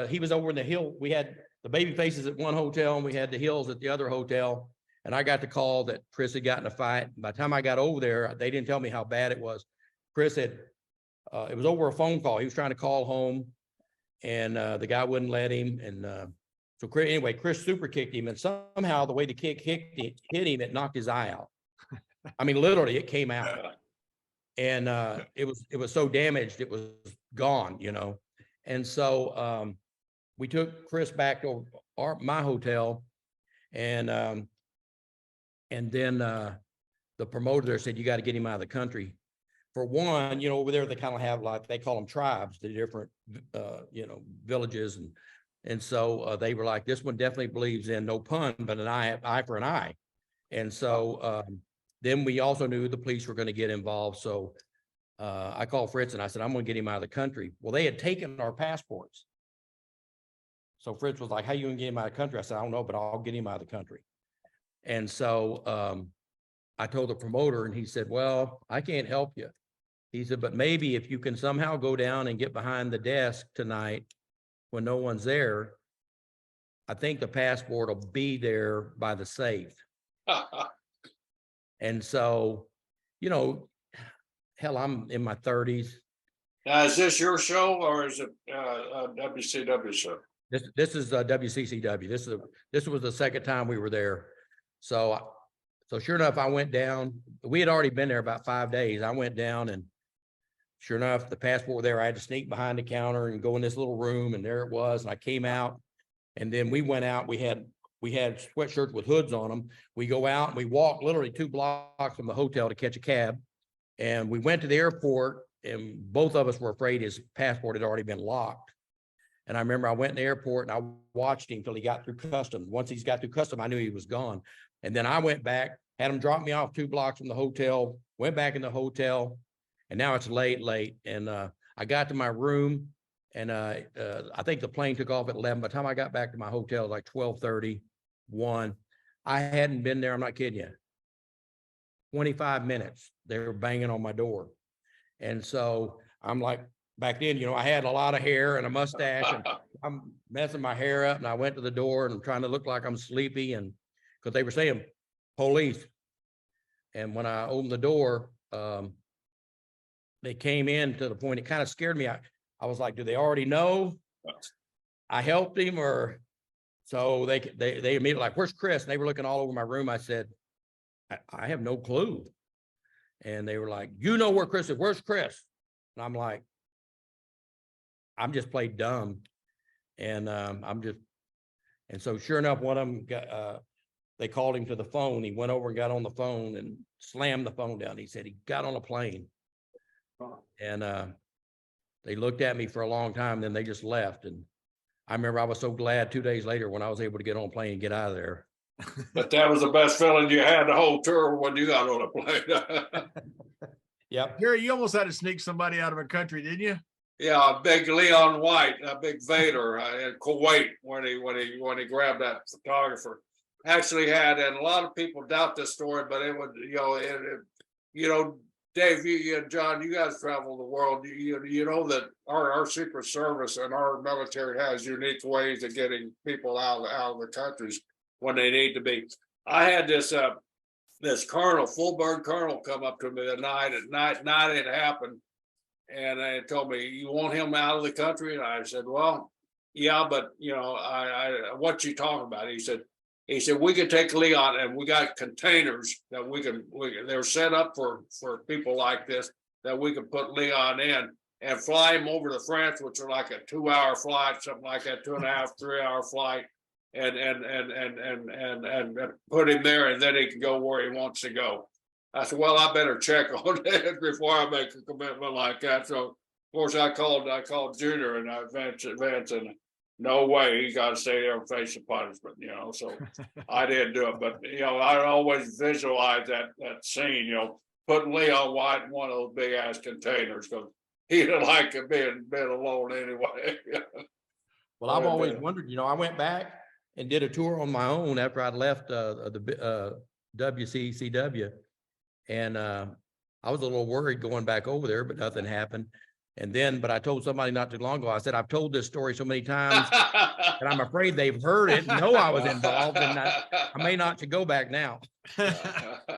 he was over in the hill. We had the baby faces at one hotel and we had the hills at the other hotel. And I got the call that Chris had gotten a fight. By the time I got over there, they didn't tell me how bad it was. Chris had, it was over a phone call. He was trying to call home and the guy wouldn't let him. And so Chris, anyway, Chris super kicked him and somehow the way the kick hit him, it knocked his eye out. I mean, literally it came out. And it was so damaged, it was gone, you know. And so we took Chris back to my hotel and then the promoter there said, you got to get him out of the country. For one, you know, over there, they kind of have like, they call them tribes, the different, you know, villages. And so they were like, this one definitely believes in no pun, but an eye for an eye. And so then we also knew the police were going to get involved. So I called Fritz and I said, I'm going to get him out of the country. Well, they had taken our passports. So Fritz was like, how you going to get him out of the country? I said, I don't know, but I'll get him out of the country. And so I told the promoter and he said, well, I can't help you. He said, but maybe if you can somehow go down and get behind the desk tonight when no one's there, I think the passport will be there by the safe. And so, you know, hell, I'm in my 30s. Now, is this your show or is it a WCW show? This is WCCW. This was the second time we were there. So sure enough, I went down. We had already been there about 5 days. I went down and sure enough, the passport there, I had to sneak behind the counter and go in this little room and there it was. And I came out and then we went out. We had sweatshirts with hoods on them. We go out and we walk literally 2 blocks from the hotel to catch a cab. And we went to the airport and both of us were afraid his passport had already been locked. And I remember I went in the airport and I watched him till he got through customs. Once he's got through customs, I knew he was gone. And then I went back, had him drop me off 2 blocks from the hotel, went back in the hotel, and now it's late. And I got to my room and I think the plane took off at 11. By the time I got back to my hotel, it was like 12:30, 1. I hadn't been there, I'm not kidding you, 25 minutes. They were banging on my door. And so I'm like, back then, you know, I had a lot of hair and a mustache and I'm messing my hair up and I went to the door and I'm trying to look like I'm sleepy and because they were saying police. And when I opened the door, they came in to the point, it kind of scared me. I was like, do they already know I helped him or? So they immediately like, where's Chris? And they were looking all over my room. I said, I have no clue. And they were like, you know where Chris is, where's Chris? And I'm like, I'm just played dumb. And and so sure enough, one of them got, they called him to the phone. He went over and got on the phone and slammed the phone down. He said he got on a plane. And they looked at me for a long time, then they just left. And I remember I was so glad 2 days later when I was able to get on a plane and get out of there. But that was the best feeling you had the whole tour when you got on a plane. Yep. Gary, you almost had to sneak somebody out of a country, didn't you? Yeah, a big Leon White, a big Vader in Kuwait when he grabbed that photographer. Actually had, and a lot of people doubt this story, but it would, you know, Dave, you and John, you guys travel the world. You know that our Secret Service and our military has unique ways of getting people out of the countries when they need to be. I had this colonel, full-bird colonel, come up to me at night it happened, and they told me, "You want him out of the country?" And I said, "Well, yeah, but you know, I what you talking about?" He said, we can take Leon and we got containers that we can they're set up for people like this that we can put Leon in and fly him over to France, which are like a 2-hour flight, something like that, 2.5, 3-hour flight, and put him there, and then he can go where he wants to go. I said, well, I better check on it before I make a commitment like that. So of course I called Junior and Vance, and no way, he got to stay there and face the punishment, you know. So I didn't do it, but you know, I always visualize that scene, you know, putting Leon White in one of those big ass containers because he didn't like it being alone anyway. Well, I've always wondered, you know, I went back and did a tour on my own after I'd left the WCCW, and I was a little worried going back over there, but nothing happened. And then, but I told somebody not too long ago, I said, I've told this story so many times and I'm afraid they've heard it, know I was involved, and I may not to go back now.